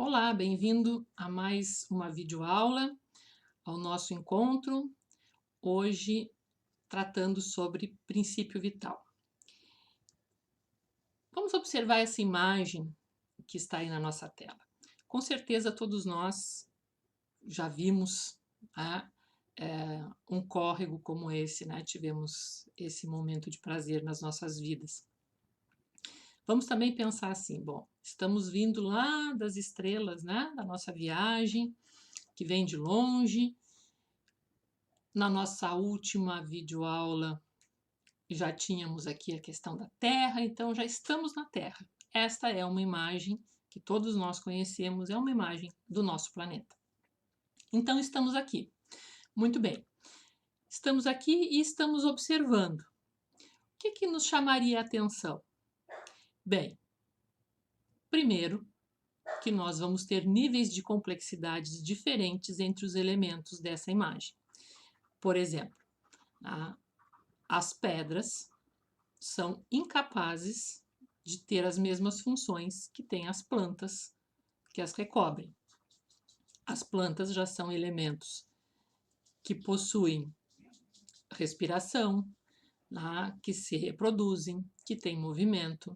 Olá, bem-vindo a mais uma videoaula, ao nosso encontro, hoje tratando sobre princípio vital. Vamos observar essa imagem que está aí na nossa tela. Com certeza todos nós já vimos um córrego como esse, né? Tivemos esse momento de prazer nas nossas vidas. Vamos também pensar assim, bom, estamos vindo lá das estrelas, né? Da nossa viagem, que vem de longe. Na nossa última videoaula já tínhamos aqui a questão da Terra, então já estamos na Terra. Esta é uma imagem que todos nós conhecemos, é uma imagem do nosso planeta. Então estamos aqui. Muito bem. Estamos aqui e estamos observando. O que nos chamaria a atenção? Bem, primeiro, que nós vamos ter níveis de complexidades diferentes entre os elementos dessa imagem. Por exemplo, as pedras são incapazes de ter as mesmas funções que têm as plantas que as recobrem. As plantas já são elementos que possuem respiração, que se reproduzem, que têm movimento,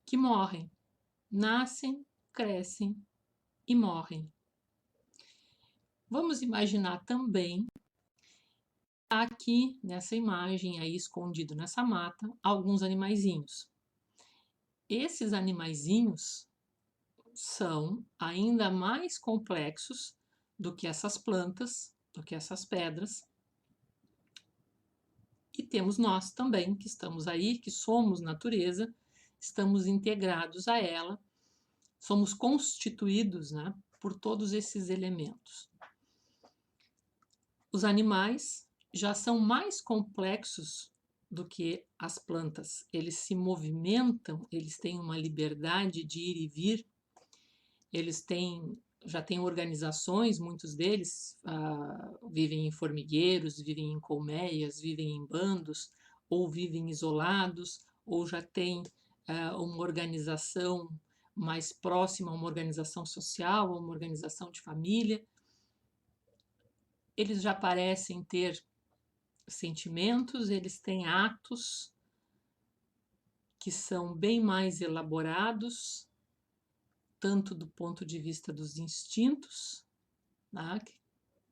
que morrem, nascem, crescem e morrem. Vamos imaginar também aqui nessa imagem aí escondido nessa mata alguns animaizinhos. Esses animaizinhos são ainda mais complexos do que essas plantas, do que essas pedras. E temos nós também, que estamos aí, que somos natureza, estamos integrados a ela, somos constituídos, né, por todos esses elementos. Os animais já são mais complexos do que as plantas. Eles se movimentam, eles têm uma liberdade de ir e vir. Eles já têm organizações, muitos deles vivem em formigueiros, vivem em colmeias, vivem em bandos, ou vivem isolados, ou já têm uma organização mais próxima, uma organização social, uma organização de família. Eles já parecem ter sentimentos, eles têm atos que são bem mais elaborados, tanto do ponto de vista dos instintos, né, que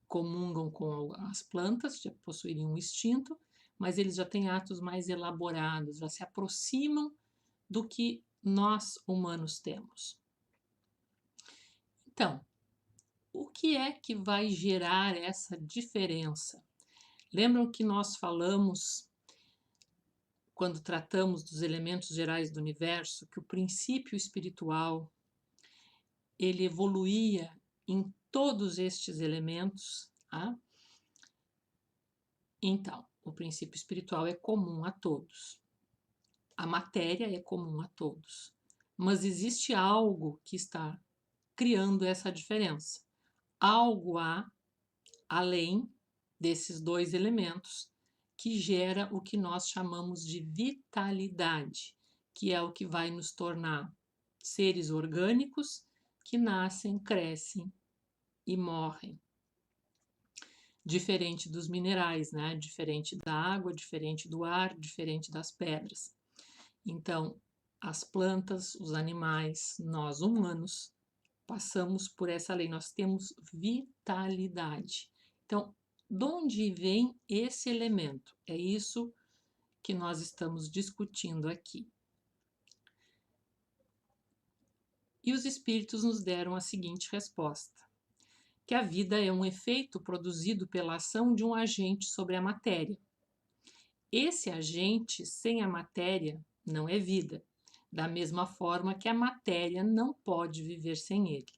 comungam com as plantas, já possuírem um instinto, mas eles já têm atos mais elaborados, já se aproximam do que nós humanos temos. Então, o que é que vai gerar essa diferença? Lembram que nós falamos, quando tratamos dos elementos gerais do universo, que o princípio espiritual ele evoluía em todos estes elementos. Então, o princípio espiritual é comum a todos. A matéria é comum a todos. Mas existe algo que está criando essa diferença. Algo há além desses dois elementos que gera o que nós chamamos de vitalidade, que é o que vai nos tornar seres orgânicos que nascem, crescem e morrem. Diferente dos minerais, né? Diferente da água, diferente do ar, diferente das pedras. Então, as plantas, os animais, nós humanos, passamos por essa lei, nós temos vitalidade. Então, de onde vem esse elemento? É isso que nós estamos discutindo aqui. E os espíritos nos deram a seguinte resposta: que a vida é um efeito produzido pela ação de um agente sobre a matéria. Esse agente, sem a matéria, não é vida, da mesma forma que a matéria não pode viver sem ele.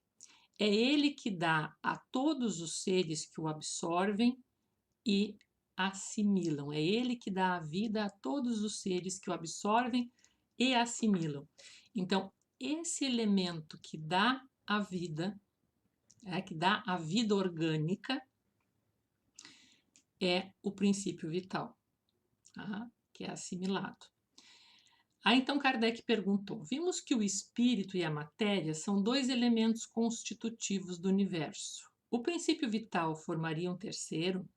É ele que dá a todos os seres que o absorvem e assimilam. É ele que dá a vida a todos os seres que o absorvem e assimilam. Então, esse elemento que dá a vida, que dá a vida orgânica, é o princípio vital, que é assimilado. Aí então Kardec perguntou: vimos que o espírito e a matéria são dois elementos constitutivos do universo. O princípio vital formaria um terceiro?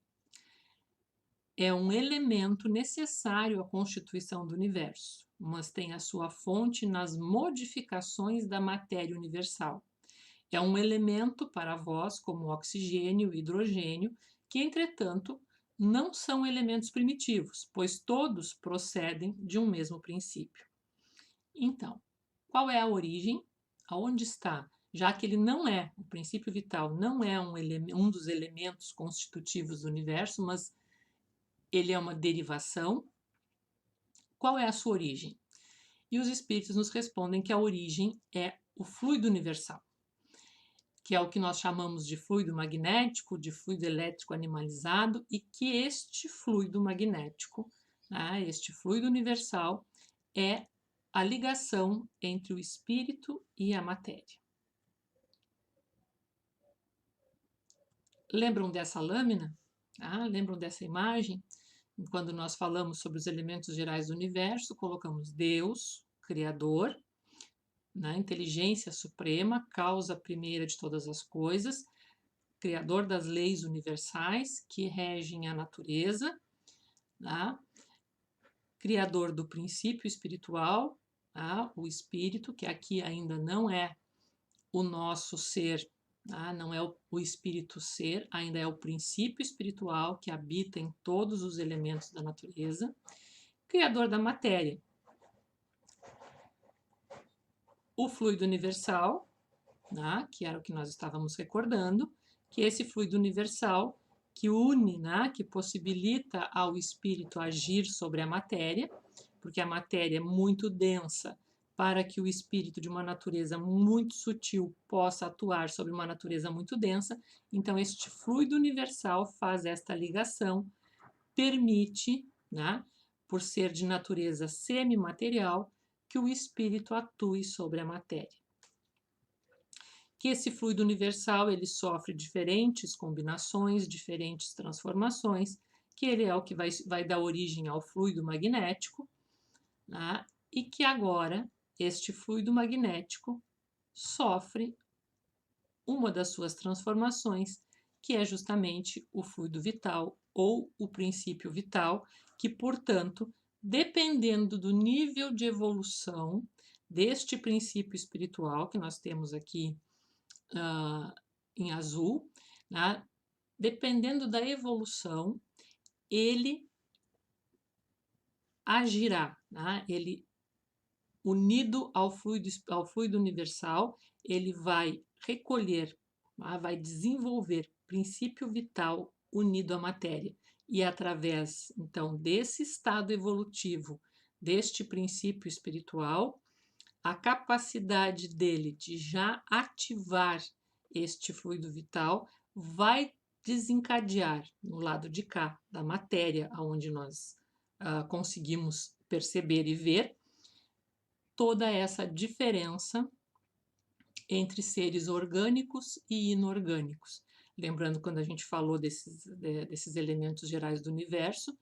É um elemento necessário à constituição do universo, mas tem a sua fonte nas modificações da matéria universal. É um elemento para vós, como o oxigênio e o hidrogênio, que, entretanto, não são elementos primitivos, pois todos procedem de um mesmo princípio. Então, qual é a origem? Aonde está? Já que ele não é, o princípio vital não é um dos elementos constitutivos do universo, mas ele é uma derivação. Qual é a sua origem? E os espíritos nos respondem que a origem é o fluido universal, que é o que nós chamamos de fluido magnético, de fluido elétrico animalizado, e que este fluido magnético, né, este fluido universal, é a ligação entre o espírito e a matéria. Lembram dessa lâmina? Lembram dessa imagem? Quando nós falamos sobre os elementos gerais do universo, colocamos Deus, Criador, né, inteligência suprema, causa primeira de todas as coisas, Criador das leis universais que regem a natureza, né, Criador do princípio espiritual, o espírito, que aqui ainda não é o nosso ser, não é o espírito ser, ainda é o princípio espiritual que habita em todos os elementos da natureza, Criador da matéria, o fluido universal, que era o que nós estávamos recordando, que esse fluido universal que une, que possibilita ao espírito agir sobre a matéria, porque a matéria é muito densa para que o espírito de uma natureza muito sutil possa atuar sobre uma natureza muito densa. Então, este fluido universal faz esta ligação, permite, por ser de natureza semimaterial, que o espírito atue sobre a matéria. Que esse fluido universal ele sofre diferentes combinações, diferentes transformações, que ele é o que vai dar origem ao fluido magnético, e que agora este fluido magnético sofre uma das suas transformações, que é justamente o fluido vital ou o princípio vital, que, portanto, dependendo do nível de evolução deste princípio espiritual que nós temos aqui em azul, dependendo da evolução, ele agirá, ele unido ao fluido universal, ele vai recolher, vai desenvolver princípio vital unido à matéria. E através, então, desse estado evolutivo, deste princípio espiritual, a capacidade dele de já ativar este fluido vital vai desencadear no lado de cá da matéria, onde nós conseguimos perceber e ver toda essa diferença entre seres orgânicos e inorgânicos. Lembrando, quando a gente falou desses elementos gerais do universo,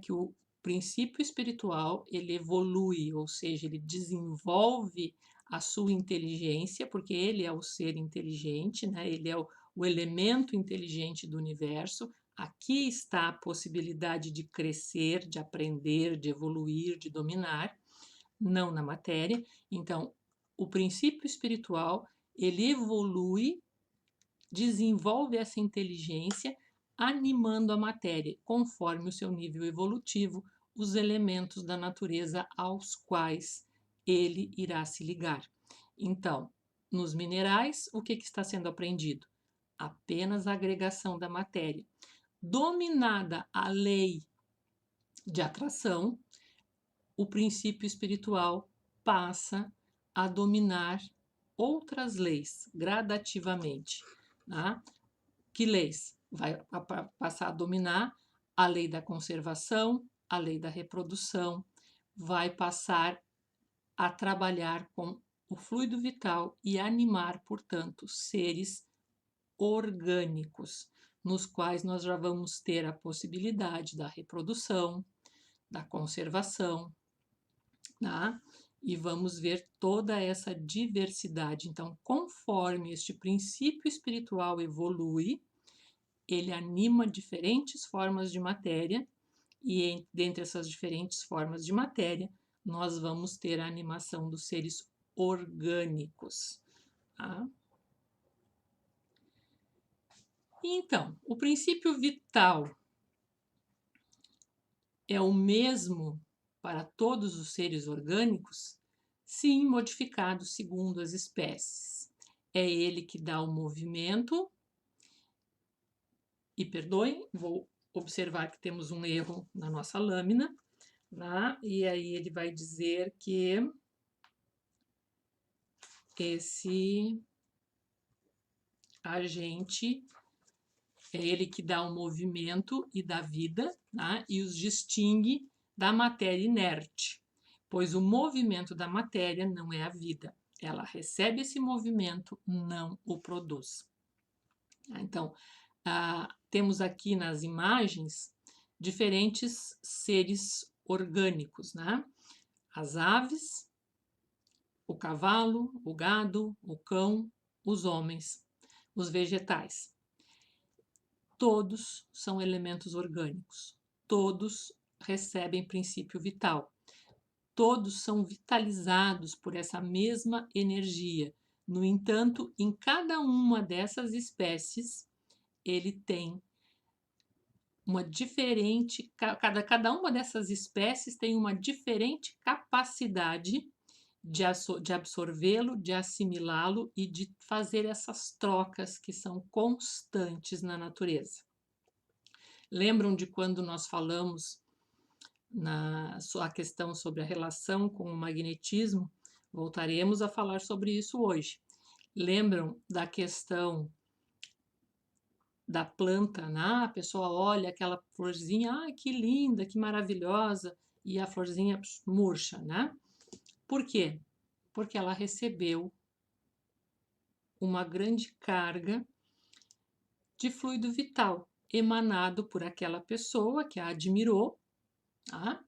que o princípio espiritual ele evolui, ou seja, ele desenvolve a sua inteligência, porque ele é o ser inteligente, ele é o elemento inteligente do universo. Aqui está a possibilidade de crescer, de aprender, de evoluir, de dominar, não na matéria. Então, o princípio espiritual, ele evolui, desenvolve essa inteligência, animando a matéria, conforme o seu nível evolutivo, os elementos da natureza aos quais ele irá se ligar. Então, nos minerais, o que está sendo aprendido? Apenas a agregação da matéria. Dominada a lei de atração, o princípio espiritual passa a dominar outras leis gradativamente. Que leis? Vai passar a dominar a lei da conservação, a lei da reprodução, vai passar a trabalhar com o fluido vital e animar, portanto, seres orgânicos, nos quais nós já vamos ter a possibilidade da reprodução, da conservação, tá? E vamos ver toda essa diversidade. Então, conforme este princípio espiritual evolui, ele anima diferentes formas de matéria, e dentre essas diferentes formas de matéria, nós vamos ter a animação dos seres orgânicos. Tá? Então, o princípio vital é o mesmo para todos os seres orgânicos? Sim, modificado segundo as espécies. É ele que dá o movimento. E perdoem, vou observar que temos um erro na nossa lâmina, né? E aí ele vai dizer que esse agente é ele que dá o movimento e dá vida, né? E os distingue da matéria inerte, pois o movimento da matéria não é a vida. Ela recebe esse movimento, não o produz. Então, temos aqui nas imagens diferentes seres orgânicos, né? As aves, o cavalo, o gado, o cão, os homens, os vegetais. Todos são elementos orgânicos, todos recebem princípio vital, todos são vitalizados por essa mesma energia. No entanto, em cada uma dessas espécies, ele tem uma diferente, cada uma dessas espécies tem uma diferente capacidade de absorvê-lo, de assimilá-lo e de fazer essas trocas que são constantes na natureza. Lembram de quando nós falamos na sua questão sobre a relação com o magnetismo? Voltaremos a falar sobre isso hoje. Lembram da questão da planta, né? A pessoa olha aquela florzinha, que linda, que maravilhosa, e a florzinha murcha, né? Por quê? Porque ela recebeu uma grande carga de fluido vital emanado por aquela pessoa que a admirou, tá?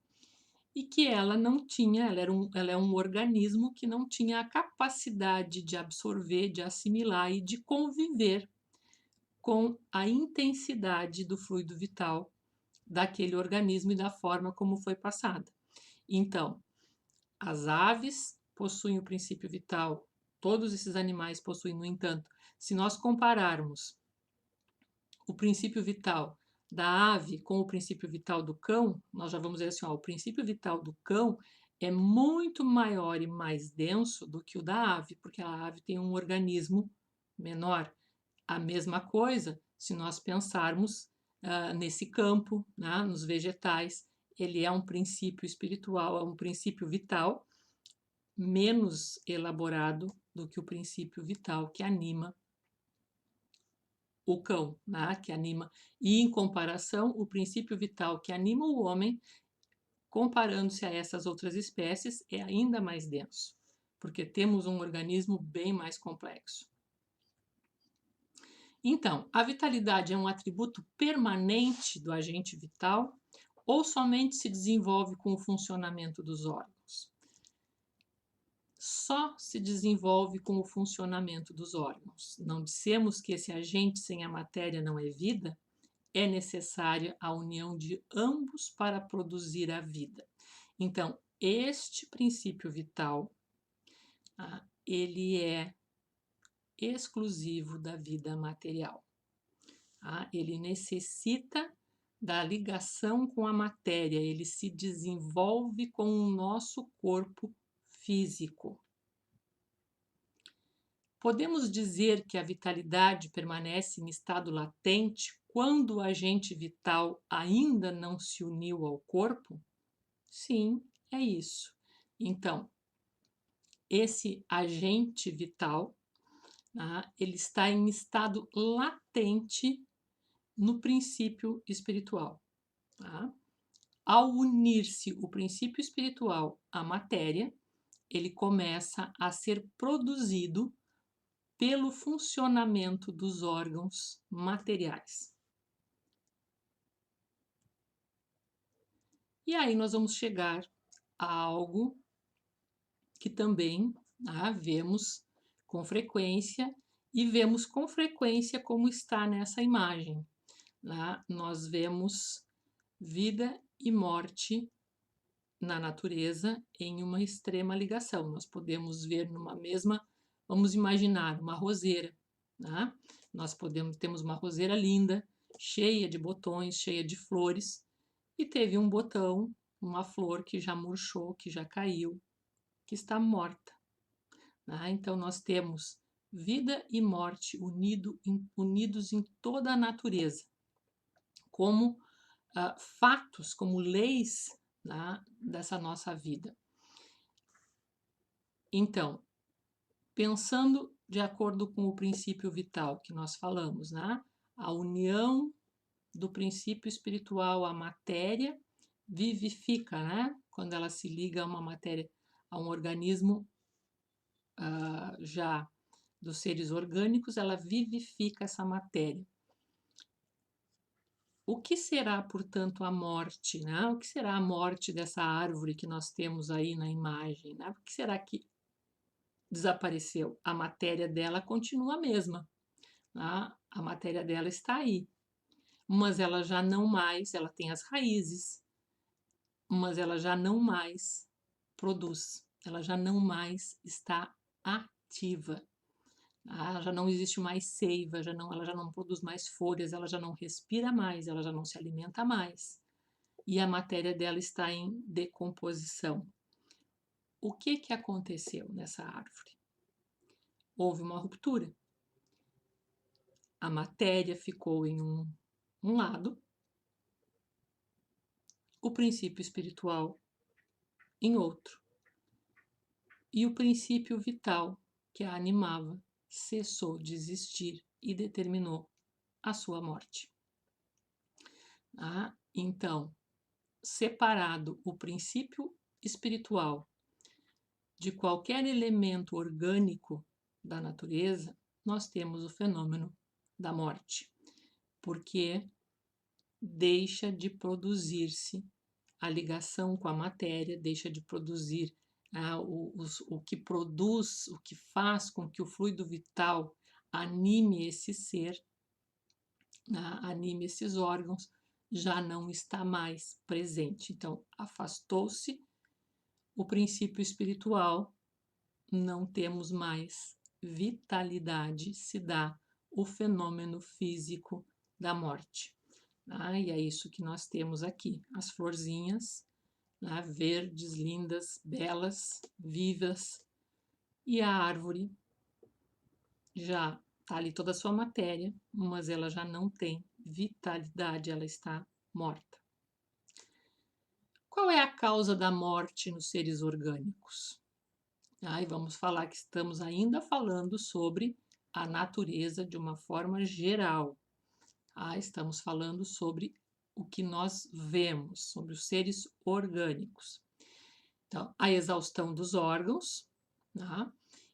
E que ela não tinha, ela é um organismo que não tinha a capacidade de absorver, de assimilar e de conviver com a intensidade do fluido vital daquele organismo e da forma como foi passada. Então, as aves possuem o princípio vital, todos esses animais possuem, no entanto, se nós compararmos o princípio vital da ave com o princípio vital do cão, nós já vamos dizer assim, o princípio vital do cão é muito maior e mais denso do que o da ave, porque a ave tem um organismo menor. A mesma coisa, se nós pensarmos nesse campo, né, nos vegetais, ele é um princípio espiritual, é um princípio vital menos elaborado do que o princípio vital que anima o cão, né, que anima. E em comparação, o princípio vital que anima o homem, comparando-se a essas outras espécies, é ainda mais denso, porque temos um organismo bem mais complexo. Então, a vitalidade é um atributo permanente do agente vital ou somente se desenvolve com o funcionamento dos órgãos? Só se desenvolve com o funcionamento dos órgãos. Não dissemos que esse agente sem a matéria não é vida? É necessária a união de ambos para produzir a vida. Então, este princípio vital, ele é exclusivo da vida material. Ele necessita da ligação com a matéria, ele se desenvolve com o nosso corpo físico. Podemos dizer que a vitalidade permanece em estado latente quando o agente vital ainda não se uniu ao corpo? Sim, é isso. Então, esse agente vital, ele está em estado latente no princípio espiritual. Ao unir-se o princípio espiritual à matéria, ele começa a ser produzido pelo funcionamento dos órgãos materiais. E aí nós vamos chegar a algo que também vemos com frequência, e vemos com frequência como está nessa imagem. Nós vemos vida e morte na natureza em uma extrema ligação. Nós podemos ver numa mesma, vamos imaginar, uma roseira. Nós temos uma roseira linda, cheia de botões, cheia de flores, e teve um botão, uma flor que já murchou, que já caiu, que está morta. Então, nós temos vida e morte unidos em toda a natureza, como fatos, como leis dessa nossa vida. Então, pensando de acordo com o princípio vital que nós falamos, a união do princípio espiritual à matéria vivifica, quando ela se liga a uma matéria, a um organismo já dos seres orgânicos, ela vivifica essa matéria. O que será, portanto, a morte? O que será a morte dessa árvore que nós temos aí na imagem? O que será que desapareceu? A matéria dela continua a mesma. A matéria dela está aí. Mas ela já não mais, ela tem as raízes, mas ela já não mais produz. Ela já não mais está ativa. Já não existe mais seiva, ela já não produz mais folhas, ela já não respira mais, ela já não se alimenta mais. E a matéria dela está em decomposição. O que aconteceu nessa árvore? Houve uma ruptura. A matéria ficou em um lado, o princípio espiritual em outro. E o princípio vital que a animava cessou de existir e determinou a sua morte. Então, separado o princípio espiritual de qualquer elemento orgânico da natureza, nós temos o fenômeno da morte, porque deixa de produzir-se a ligação com a matéria, deixa de produzir o que produz, o que faz com que o fluido vital anime esse ser, anime esses órgãos, já não está mais presente. Então, afastou-se o princípio espiritual, não temos mais vitalidade, se dá o fenômeno físico da morte. E é isso que nós temos aqui, as florzinhas, verdes, lindas, belas, vivas, e a árvore já está ali toda a sua matéria, mas ela já não tem vitalidade, ela está morta. Qual é a causa da morte nos seres orgânicos? E vamos falar que estamos ainda falando sobre a natureza de uma forma geral. Estamos falando sobre o que nós vemos, sobre os seres orgânicos. Então, a exaustão dos órgãos,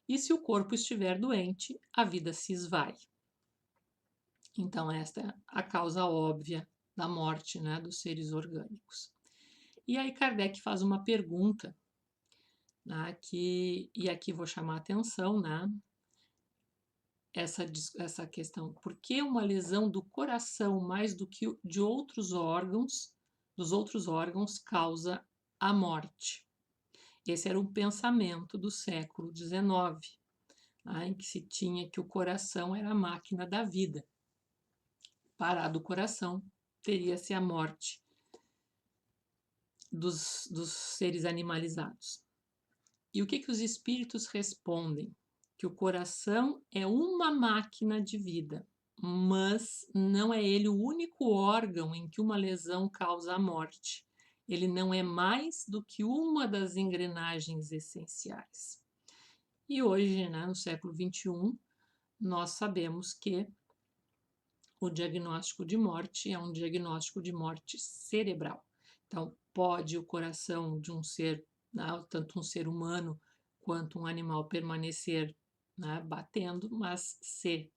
e se o corpo estiver doente, a vida se esvai. Então, esta é a causa óbvia da morte, dos seres orgânicos. E aí Kardec faz uma pergunta, e aqui vou chamar a atenção, essa questão. Por que uma lesão do coração mais do que de outros órgãos, dos outros órgãos, causa a morte? Esse era um pensamento do século XIX, em que se tinha que o coração era a máquina da vida. Parado o coração, teria-se a morte dos seres animalizados. E o que os espíritos respondem? Que o coração é uma máquina de vida, mas não é ele o único órgão em que uma lesão causa a morte. Ele não é mais do que uma das engrenagens essenciais. E hoje, no século XXI, nós sabemos que o diagnóstico de morte é um diagnóstico de morte cerebral. Então, pode o coração de um ser, tanto um ser humano quanto um animal, permanecer batendo, mas se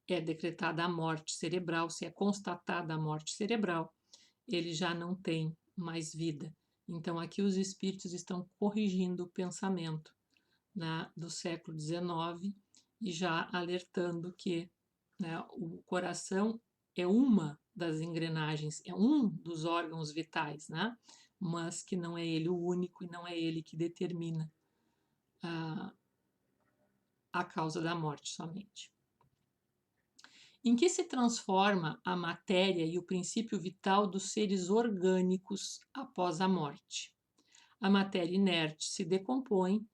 é decretada a morte cerebral, se é constatada a morte cerebral, ele já não tem mais vida. Então, aqui os espíritos estão corrigindo o pensamento, né, do século XIX e já alertando que, né, o coração é uma das engrenagens, é um dos órgãos vitais, né, mas que não é ele o único e não é ele que determina a causa da morte somente. Em que se transforma a matéria e o princípio vital dos seres orgânicos após a morte? A matéria inerte se decompõe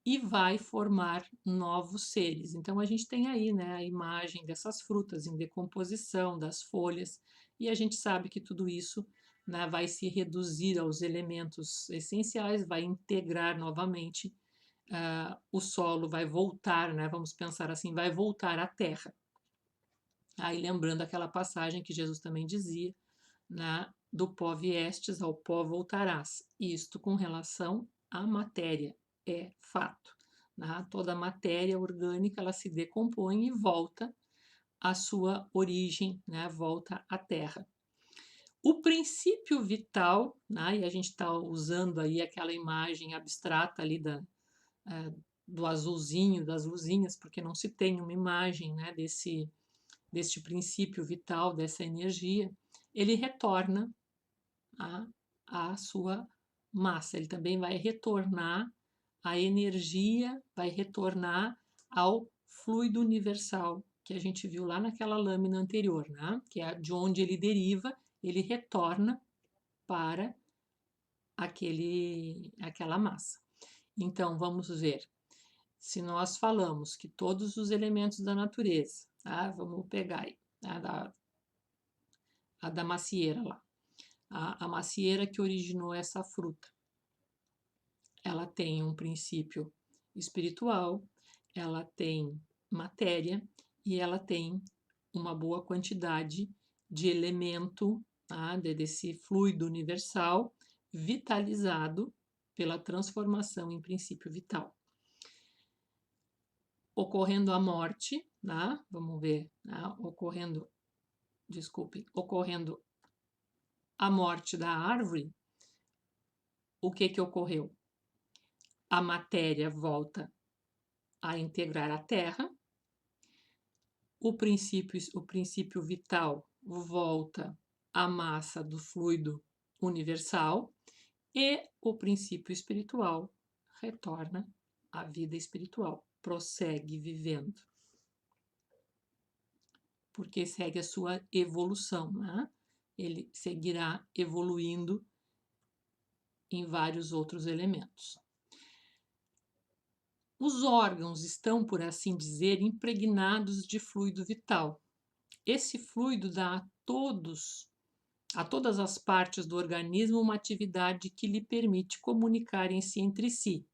e vai formar novos seres. Então a gente tem aí, né, a imagem dessas frutas em decomposição, das folhas, e a gente sabe que tudo isso, né, vai se reduzir aos elementos essenciais, vai integrar novamente, o solo vai voltar, né, vamos pensar assim, vai voltar à terra. Aí lembrando aquela passagem que Jesus também dizia, né, do pó viestes, ao pó voltarás. Isto com relação à matéria, é fato. Né? Toda a matéria orgânica ela se decompõe e volta à sua origem, né, volta à terra. O princípio vital, né, e a gente está usando aí aquela imagem abstrata ali do azulzinho, das luzinhas, porque não se tem uma imagem, né, deste princípio vital, dessa energia, ele retorna à sua massa. Ele também vai retornar a energia, vai retornar ao fluido universal que a gente viu lá naquela lâmina anterior, né? Que é de onde ele deriva, ele retorna para aquela massa. Então, vamos ver. Se nós falamos que todos os elementos da natureza, tá? Vamos pegar aí, a da macieira lá. A macieira que originou essa fruta. Ela tem um princípio espiritual, ela tem matéria e ela tem uma boa quantidade de elemento, tá? Desse fluido universal vitalizado pela transformação em princípio vital. Ocorrendo a morte, né? Vamos ver, né? ocorrendo a morte da árvore, o que ocorreu? A matéria volta a integrar a terra, o princípio vital volta à massa do fluido universal e o princípio espiritual retorna à vida espiritual, prossegue vivendo, porque segue a sua evolução, né? Ele seguirá evoluindo em vários outros elementos. Os órgãos estão, por assim dizer, impregnados de fluido vital. Esse fluido dá a todas as partes do organismo uma atividade que lhe permite comunicarem-se entre si,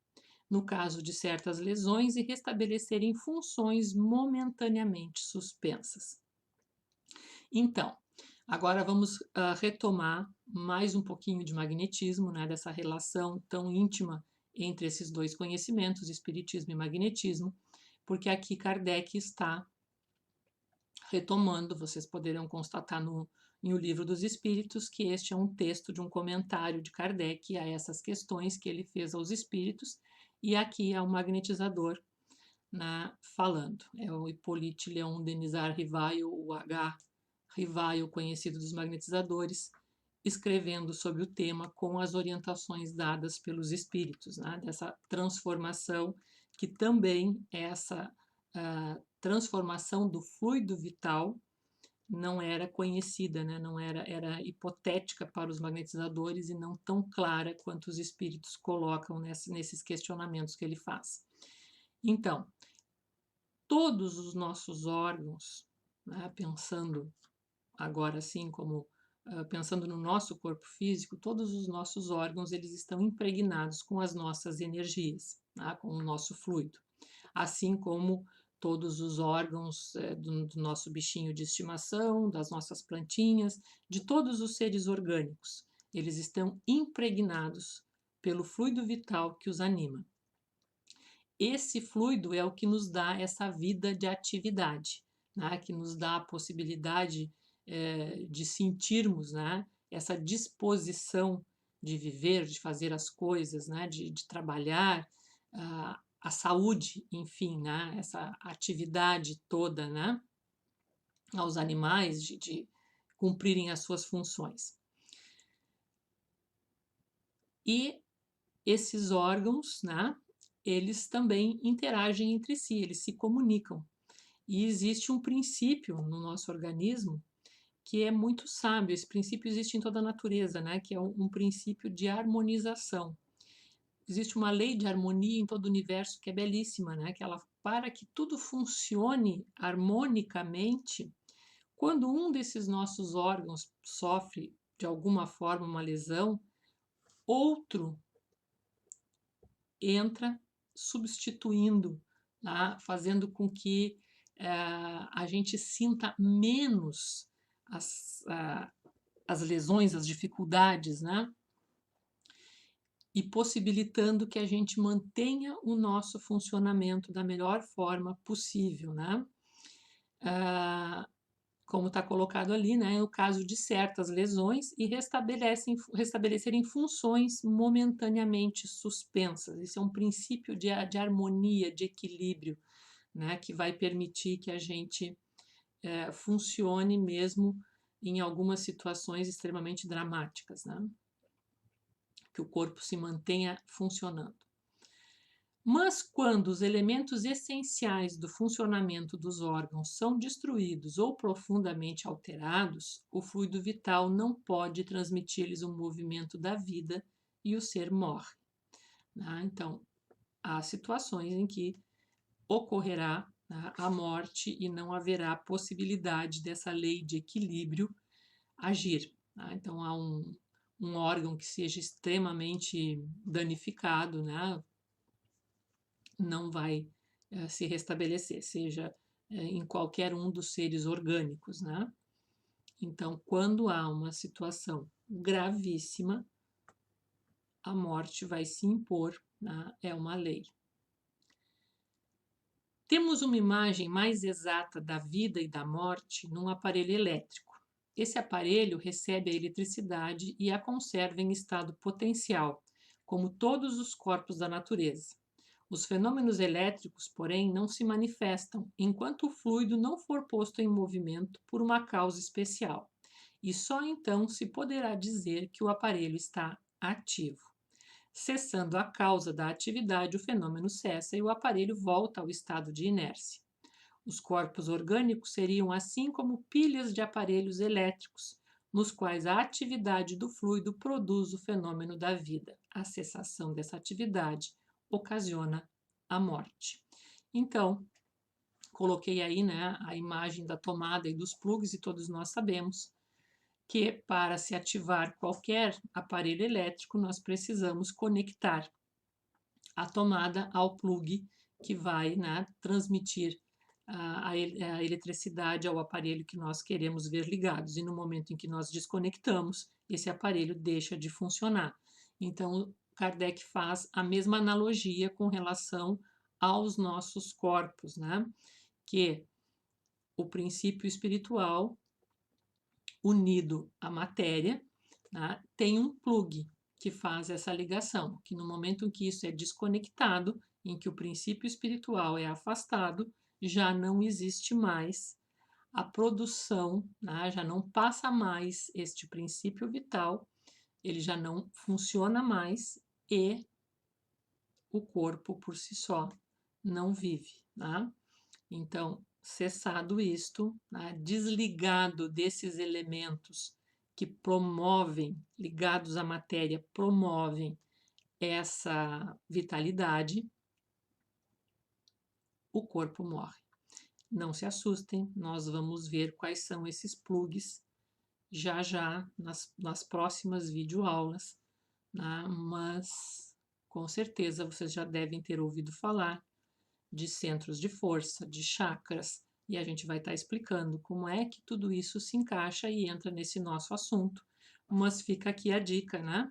no caso de certas lesões, e restabelecerem funções momentaneamente suspensas. Então, agora vamos retomar mais um pouquinho de magnetismo, né, dessa relação tão íntima entre esses dois conhecimentos, espiritismo e magnetismo, porque aqui Kardec está retomando, vocês poderão constatar em O Livro dos Espíritos, que este é um texto de um comentário de Kardec a essas questões que ele fez aos espíritos, e aqui é o magnetizador falando. É o Hippolyte Léon Denisard Rivail, o H. Rivail, conhecido dos magnetizadores, escrevendo sobre o tema com as orientações dadas pelos espíritos, né, dessa transformação, que também é essa transformação do fluido vital não era conhecida, né, não era hipotética para os magnetizadores e não tão clara quanto os espíritos colocam nesses questionamentos que ele faz. Então, todos os nossos órgãos, né, pensando agora assim como pensando no nosso corpo físico, todos os nossos órgãos eles estão impregnados com as nossas energias, tá? Com o nosso fluido, assim como todos os órgãos do nosso bichinho de estimação, das nossas plantinhas, de todos os seres orgânicos, eles estão impregnados pelo fluido vital que os anima. Esse fluido é o que nos dá essa vida de atividade, né? Que nos dá a possibilidade de sentirmos, né, essa disposição de viver, de fazer as coisas, né, de trabalhar, a saúde, enfim, né, essa atividade toda, né, aos animais de cumprirem as suas funções. E esses órgãos, né, eles também interagem entre si, eles se comunicam. E existe um princípio no nosso organismo que é muito sábio. Esse princípio existe em toda a natureza, né, que é um princípio de harmonização. Existe uma lei de harmonia em todo o universo que é belíssima, né, que ela, para que tudo funcione harmonicamente, quando um desses nossos órgãos sofre de alguma forma uma lesão, outro entra substituindo, tá? Fazendo com que a gente sinta menos as lesões, as dificuldades, né? E possibilitando que a gente mantenha o nosso funcionamento da melhor forma possível, né? Como está colocado ali, né, no caso de certas lesões, e restabelecerem funções momentaneamente suspensas. Isso é um princípio de harmonia, de equilíbrio, né, que vai permitir que a gente funcione mesmo em algumas situações extremamente dramáticas, né? Que o corpo se mantenha funcionando. Mas quando os elementos essenciais do funcionamento dos órgãos são destruídos ou profundamente alterados, o fluido vital não pode transmitir-lhes o movimento da vida e o ser morre. Então, há situações em que ocorrerá a morte e não haverá possibilidade dessa lei de equilíbrio agir. Então, há um órgão que seja extremamente danificado, né? Não vai se restabelecer, seja em qualquer um dos seres orgânicos, né? Então, quando há uma situação gravíssima, a morte vai se impor, né? É uma lei. Temos uma imagem mais exata da vida e da morte num aparelho elétrico. Esse aparelho recebe a eletricidade e a conserva em estado potencial, como todos os corpos da natureza. Os fenômenos elétricos, porém, não se manifestam enquanto o fluido não for posto em movimento por uma causa especial, e só então se poderá dizer que o aparelho está ativo. Cessando a causa da atividade, o fenômeno cessa e o aparelho volta ao estado de inércia. Os corpos orgânicos seriam assim como pilhas de aparelhos elétricos, nos quais a atividade do fluido produz o fenômeno da vida. A cessação dessa atividade ocasiona a morte. Então, coloquei aí, né, a imagem da tomada e dos plugs, e todos nós sabemos que para se ativar qualquer aparelho elétrico, nós precisamos conectar a tomada ao plug que vai, né, transmitir a eletricidade ao aparelho que nós queremos ver ligados. E no momento em que nós desconectamos, esse aparelho deixa de funcionar. Então, Kardec faz a mesma analogia com relação aos nossos corpos, né? Que o princípio espiritual unido à matéria, né, tem um plug que faz essa ligação, que no momento em que isso é desconectado, em que o princípio espiritual é afastado, já não existe mais a produção, né, já não passa mais este princípio vital, ele já não funciona mais e o corpo por si só não vive. Né? Então, cessado isto, né, desligado desses elementos que promovem, ligados à matéria, promovem essa vitalidade, o corpo morre. Não se assustem, nós vamos ver quais são esses plugs já já nas próximas videoaulas, né? Mas com certeza vocês já devem ter ouvido falar de centros de força, de chakras, e a gente vai estar explicando como é que tudo isso se encaixa e entra nesse nosso assunto. Mas fica aqui a dica, né?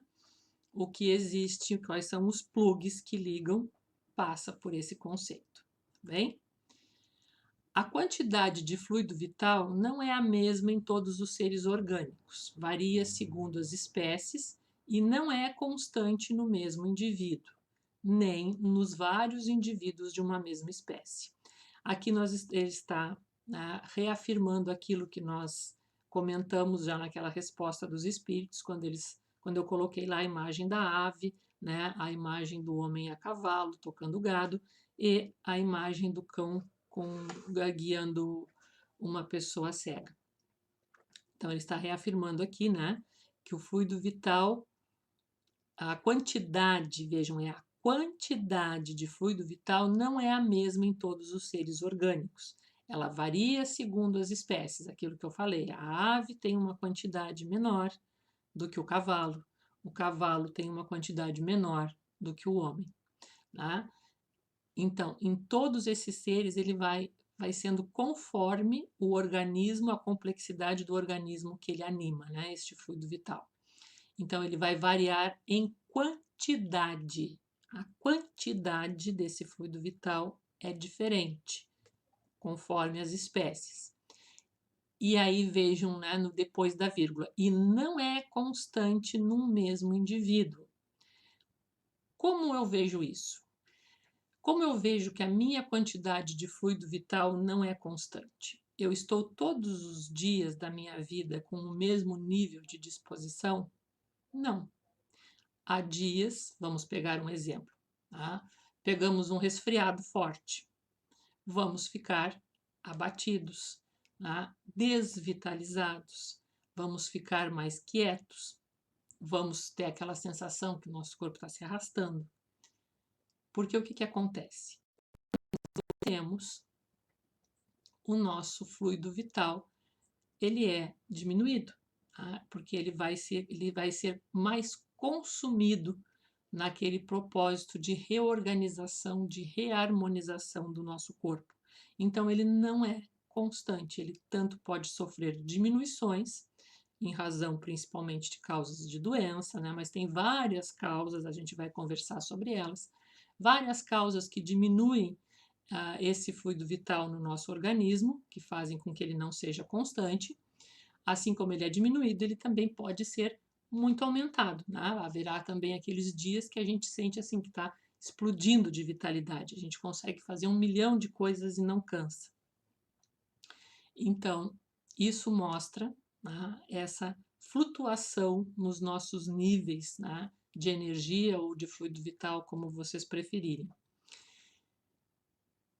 O que existe, quais são os plugs que ligam, passa por esse conceito, tá bem? A quantidade de fluido vital não é a mesma em todos os seres orgânicos, varia segundo as espécies e não é constante no mesmo indivíduo, nem nos vários indivíduos de uma mesma espécie. Aqui ele está, né, reafirmando aquilo que nós comentamos já naquela resposta dos espíritos, quando eu coloquei lá a imagem da ave, né, a imagem do homem a cavalo tocando gado e a imagem do cão guiando uma pessoa cega. Então ele está reafirmando aqui, né, que o fluido vital, a quantidade, vejam, é a quantidade de fluido vital não é a mesma em todos os seres orgânicos. Ela varia segundo as espécies, aquilo que eu falei. A ave tem uma quantidade menor do que o cavalo tem uma quantidade menor do que o homem. Tá? Então, em todos esses seres, ele vai sendo conforme o organismo, a complexidade do organismo que ele anima, né? Este fluido vital. Então, ele vai variar em quantidade. A quantidade desse fluido vital é diferente, conforme as espécies. E aí vejam, né, depois da vírgula, e não é constante num mesmo indivíduo. Como eu vejo isso? Como eu vejo que a minha quantidade de fluido vital não é constante? Eu estou todos os dias da minha vida com o mesmo nível de disposição? Não. Há dias, vamos pegar um exemplo, tá? Pegamos um resfriado forte, vamos ficar abatidos, tá? Desvitalizados, vamos ficar mais quietos, vamos ter aquela sensação que o nosso corpo está se arrastando. Porque o que acontece? Temos o nosso fluido vital, ele é diminuído, tá? Porque ele vai ser mais consumido naquele propósito de reorganização, de reharmonização do nosso corpo. Então, ele não é constante, ele tanto pode sofrer diminuições, em razão principalmente de causas de doença, né? Mas tem várias causas, a gente vai conversar sobre elas, várias causas que diminuem esse fluido vital no nosso organismo, que fazem com que ele não seja constante. Assim como ele é diminuído, ele também pode ser muito aumentado, né? Haverá também aqueles dias que a gente sente assim que está explodindo de vitalidade, a gente consegue fazer 1 milhão de coisas e não cansa. Então, isso mostra, né, essa flutuação nos nossos níveis, né, de energia ou de fluido vital, como vocês preferirem.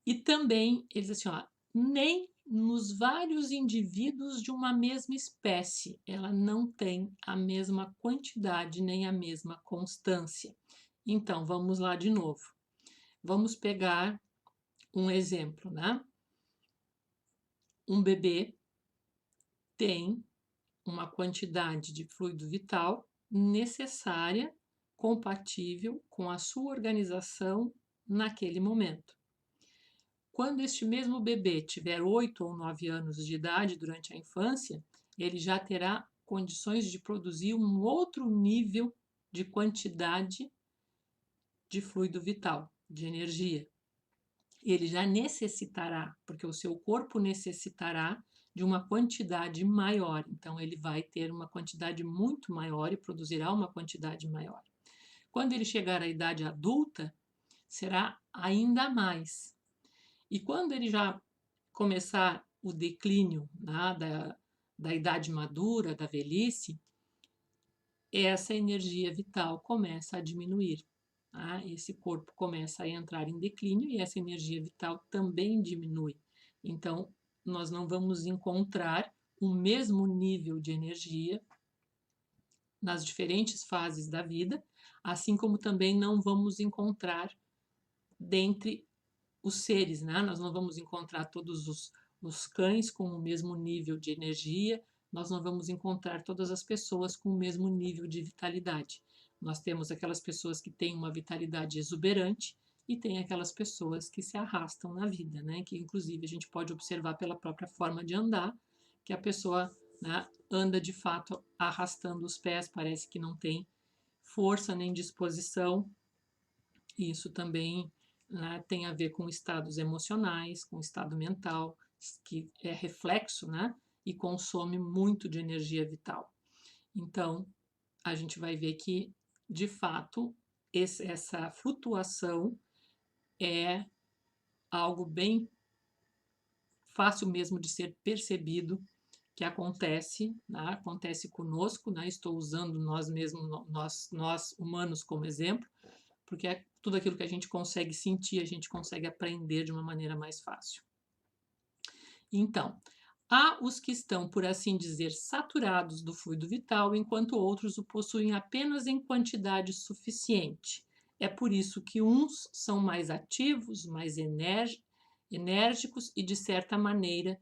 E também, eles dizem assim, ó, nem nos vários indivíduos de uma mesma espécie, ela não tem a mesma quantidade nem a mesma constância. Então, vamos lá de novo. Vamos pegar um exemplo, né? Um bebê tem uma quantidade de fluido vital necessária, compatível com a sua organização naquele momento. Quando este mesmo bebê tiver 8 ou 9 anos de idade durante a infância, ele já terá condições de produzir um outro nível de quantidade de fluido vital, de energia. Ele já necessitará, porque o seu corpo necessitará de uma quantidade maior. Então, ele vai ter uma quantidade muito maior e produzirá uma quantidade maior. Quando ele chegar à idade adulta, será ainda mais. E quando ele já começar o declínio, né, da idade madura, da velhice, essa energia vital começa a diminuir. Tá? Esse corpo começa a entrar em declínio e essa energia vital também diminui. Então, nós não vamos encontrar o mesmo nível de energia nas diferentes fases da vida, assim como também não vamos encontrar dentre os seres, né? Nós não vamos encontrar todos os cães com o mesmo nível de energia, nós não vamos encontrar todas as pessoas com o mesmo nível de vitalidade. Nós temos aquelas pessoas que têm uma vitalidade exuberante e tem aquelas pessoas que se arrastam na vida, né? Que inclusive a gente pode observar pela própria forma de andar, que a pessoa, né, anda de fato arrastando os pés, parece que não tem força nem disposição. Isso também, né, tem a ver com estados emocionais, com estado mental, que é reflexo, né, e consome muito de energia vital. Então, a gente vai ver que, de fato, essa flutuação é algo bem fácil mesmo de ser percebido, que acontece, né? Acontece conosco, né? Estou usando nós mesmos, nós humanos como exemplo, porque é tudo aquilo que a gente consegue sentir, a gente consegue aprender de uma maneira mais fácil. Então, há os que estão, por assim dizer, saturados do fluido vital, enquanto outros o possuem apenas em quantidade suficiente. É por isso que uns são mais ativos, mais enérgicos e, de certa maneira,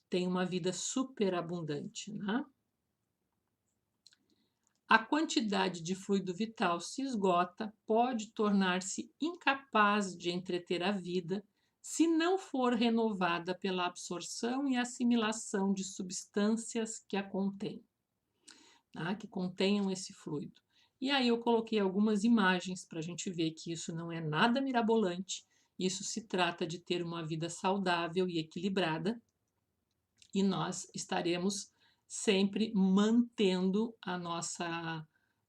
têm uma vida superabundante, né? A quantidade de fluido vital se esgota, pode tornar-se incapaz de entreter a vida se não for renovada pela absorção e assimilação de substâncias que a contêm, tá? Que contenham esse fluido. E aí eu coloquei algumas imagens para a gente ver que isso não é nada mirabolante, isso se trata de ter uma vida saudável e equilibrada, e nós estaremos sempre mantendo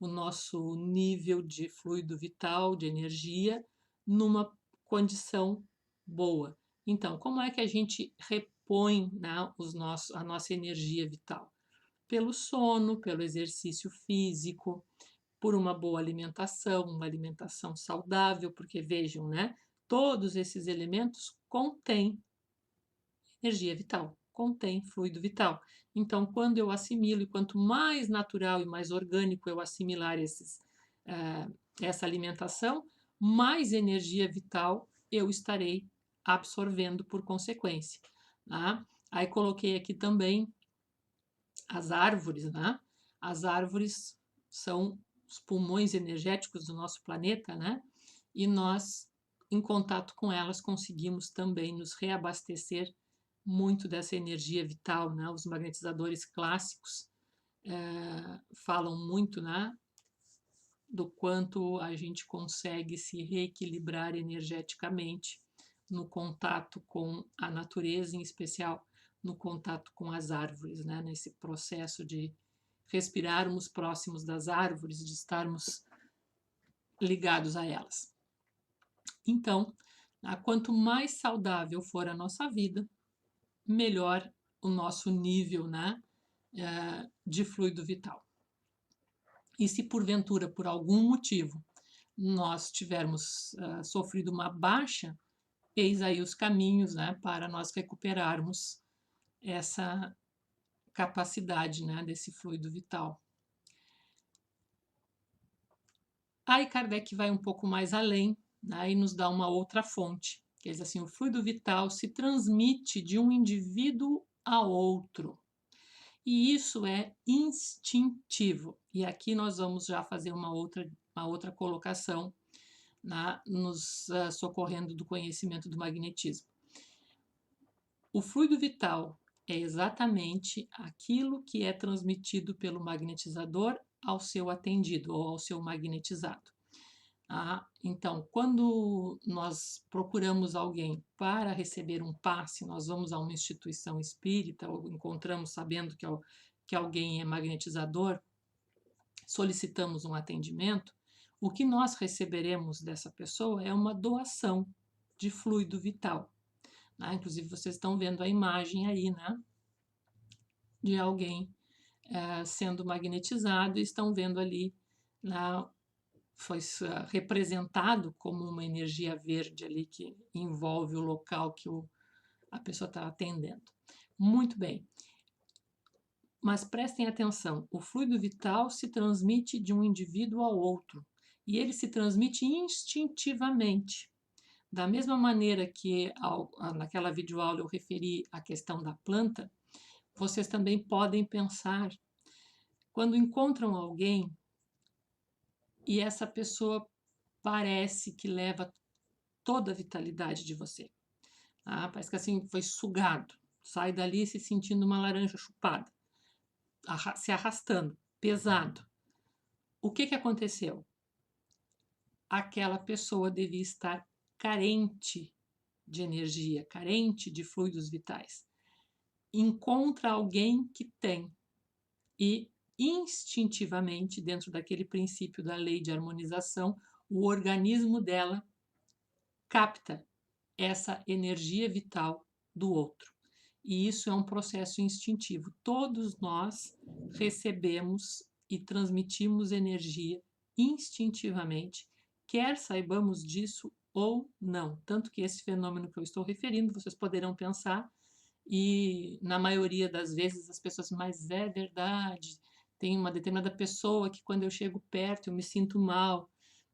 o nosso nível de fluido vital, de energia, numa condição boa. Então, como é que a gente repõe, né, a nossa energia vital? Pelo sono, pelo exercício físico, por uma boa alimentação, uma alimentação saudável, porque vejam, né, todos esses elementos contêm energia vital, contém fluido vital. Então, quando eu assimilo, e quanto mais natural e mais orgânico eu assimilar essa alimentação, mais energia vital eu estarei absorvendo por consequência. Tá? Aí coloquei aqui também as árvores, né? As árvores são os pulmões energéticos do nosso planeta, né? E nós, em contato com elas, conseguimos também nos reabastecer muito dessa energia vital, né? Os magnetizadores clássicos falam muito, né? Do quanto a gente consegue se reequilibrar energeticamente no contato com a natureza, em especial no contato com as árvores, né? Nesse processo de respirarmos próximos das árvores, de estarmos ligados a elas. Então, quanto mais saudável for a nossa vida, melhor o nosso nível, né, de fluido vital. E se porventura, por algum motivo, nós tivermos sofrido uma baixa, eis aí os caminhos, né, para nós recuperarmos essa capacidade, né, desse fluido vital. Aí Kardec vai um pouco mais além, né, e nos dá uma outra fonte. Quer dizer assim, o fluido vital se transmite de um indivíduo a outro. E isso é instintivo. E aqui nós vamos já fazer uma outra colocação, nos socorrendo do conhecimento do magnetismo. O fluido vital é exatamente aquilo que é transmitido pelo magnetizador ao seu atendido ou ao seu magnetizado. Então, quando nós procuramos alguém para receber um passe, nós vamos a uma instituição espírita ou encontramos sabendo que alguém é magnetizador, solicitamos um atendimento, o que nós receberemos dessa pessoa é uma doação de fluido vital. Inclusive, vocês estão vendo a imagem aí, né, de alguém sendo magnetizado e estão vendo ali foi representado como uma energia verde ali que envolve o local que a pessoa está atendendo. Muito bem. Mas prestem atenção, o fluido vital se transmite de um indivíduo ao outro e ele se transmite instintivamente. Da mesma maneira que naquela videoaula eu referi a questão da planta, vocês também podem pensar, quando encontram alguém e essa pessoa parece que leva toda a vitalidade de você. Parece que assim foi sugado, sai dali se sentindo uma laranja chupada, se arrastando, pesado. O que aconteceu? Aquela pessoa devia estar carente de energia, carente de fluidos vitais. Encontra alguém que tem e instintivamente, dentro daquele princípio da lei de harmonização, o organismo dela capta essa energia vital do outro. E isso é um processo instintivo. Todos nós recebemos e transmitimos energia instintivamente, quer saibamos disso ou não. Tanto que esse fenômeno que eu estou referindo, vocês poderão pensar, e na maioria das vezes as pessoas, mas é verdade, tem uma determinada pessoa que quando eu chego perto eu me sinto mal,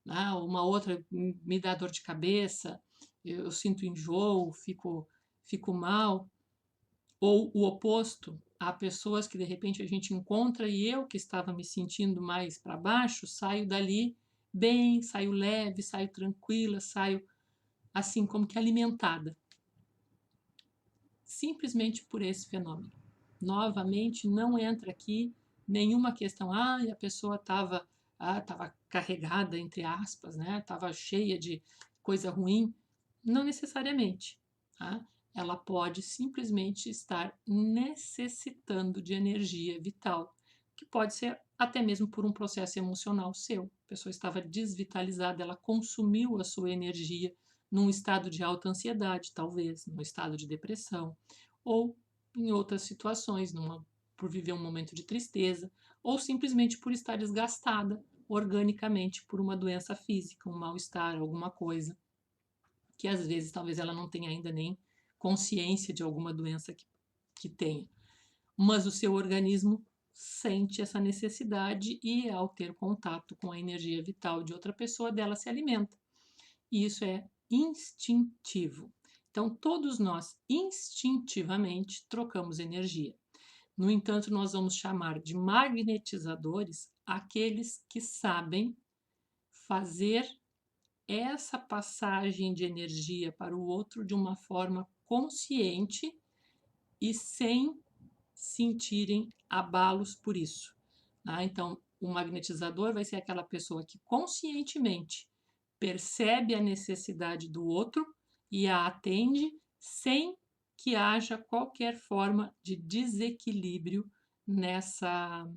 uma outra me dá dor de cabeça, eu sinto enjoo, fico mal, ou o oposto, há pessoas que de repente a gente encontra e eu que estava me sentindo mais para baixo, saio dali bem, saio leve, saio tranquila, saio assim como que alimentada, simplesmente por esse fenômeno. Novamente, não entra aqui nenhuma questão, a pessoa estava carregada, entre aspas, né? Estava cheia de coisa ruim. Não necessariamente. Tá? Ela pode simplesmente estar necessitando de energia vital, que pode ser até mesmo por um processo emocional seu. A pessoa estava desvitalizada, ela consumiu a sua energia num estado de alta ansiedade, talvez, num estado de depressão, ou em outras situações, por viver um momento de tristeza, ou simplesmente por estar desgastada organicamente por uma doença física, um mal-estar, alguma coisa, que às vezes talvez ela não tenha ainda nem consciência de alguma doença que tenha. Mas o seu organismo sente essa necessidade e, ao ter contato com a energia vital de outra pessoa, dela se alimenta. E isso é instintivo. Então, todos nós instintivamente trocamos energia. No entanto, nós vamos chamar de magnetizadores aqueles que sabem fazer essa passagem de energia para o outro de uma forma consciente e sem sentirem abalos por isso. Então, o magnetizador vai ser aquela pessoa que conscientemente percebe a necessidade do outro e a atende sem que haja qualquer forma de desequilíbrio nessa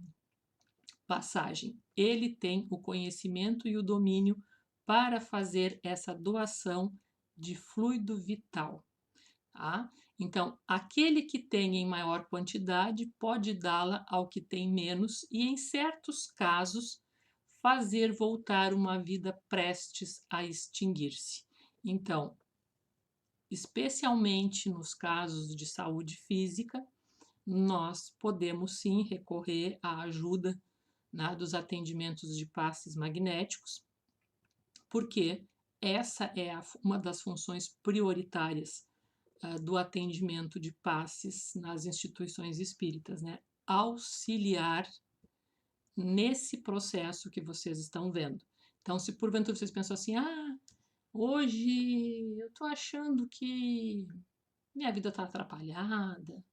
passagem. Ele tem o conhecimento e o domínio para fazer essa doação de fluido vital. Tá? Então, aquele que tem em maior quantidade pode dá-la ao que tem menos e, em certos casos, fazer voltar uma vida prestes a extinguir-se. Então, especialmente nos casos de saúde física, nós podemos sim recorrer à ajuda dos atendimentos de passes magnéticos, porque essa é uma das funções prioritárias do atendimento de passes nas instituições espíritas, né? Auxiliar nesse processo que vocês estão vendo. Então, se porventura vocês pensam assim, hoje eu estou achando que minha vida está atrapalhada,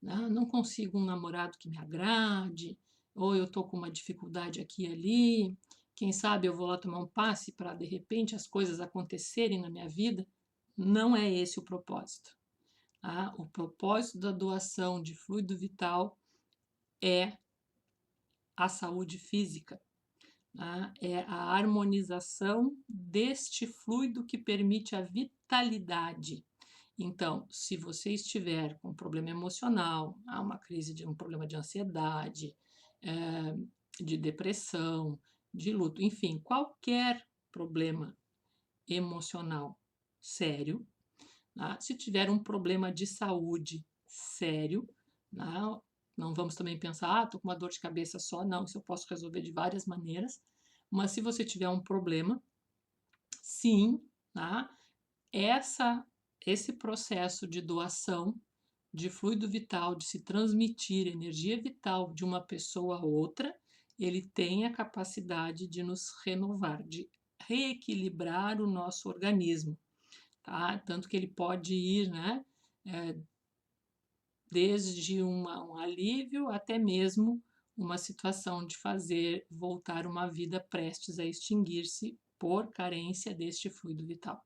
né? Não consigo um namorado que me agrade, ou eu estou com uma dificuldade aqui e ali, quem sabe eu vou lá tomar um passe para, de repente, as coisas acontecerem na minha vida. Não é esse o propósito. O propósito da doação de fluido vital é a saúde física, é a harmonização deste fluido que permite a vitalidade. Então, se você estiver com um problema emocional, uma crise um problema de ansiedade, de depressão, de luto, enfim, qualquer problema emocional sério, se tiver um problema de saúde sério, não vamos também pensar, estou com uma dor de cabeça só, não, isso eu posso resolver de várias maneiras, mas se você tiver um problema, sim, esse processo de doação de fluido vital, de se transmitir energia vital de uma pessoa a outra, ele tem a capacidade de nos renovar, de reequilibrar o nosso organismo, tá? Tanto que ele pode ir, desde um alívio até mesmo uma situação de fazer voltar uma vida prestes a extinguir-se por carência deste fluido vital.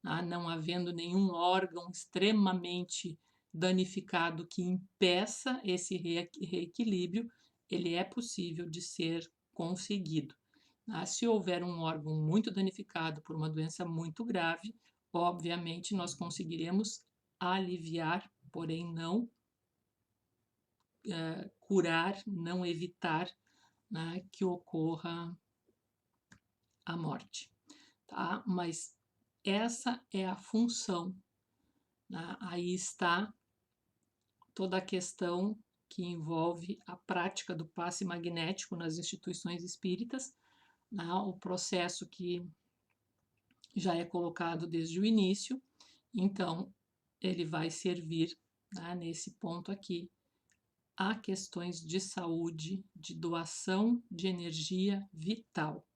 Não havendo nenhum órgão extremamente danificado que impeça esse reequilíbrio, ele é possível de ser conseguido. Se houver um órgão muito danificado por uma doença muito grave, obviamente nós conseguiremos aliviar, porém não curar, não evitar, né, que ocorra a morte, tá? Mas essa é a função, né? Aí está toda a questão que envolve a prática do passe magnético nas instituições espíritas, né? O processo que já é colocado desde o início, então ele vai servir, né, nesse ponto aqui, a questões de saúde, de doação de energia vital.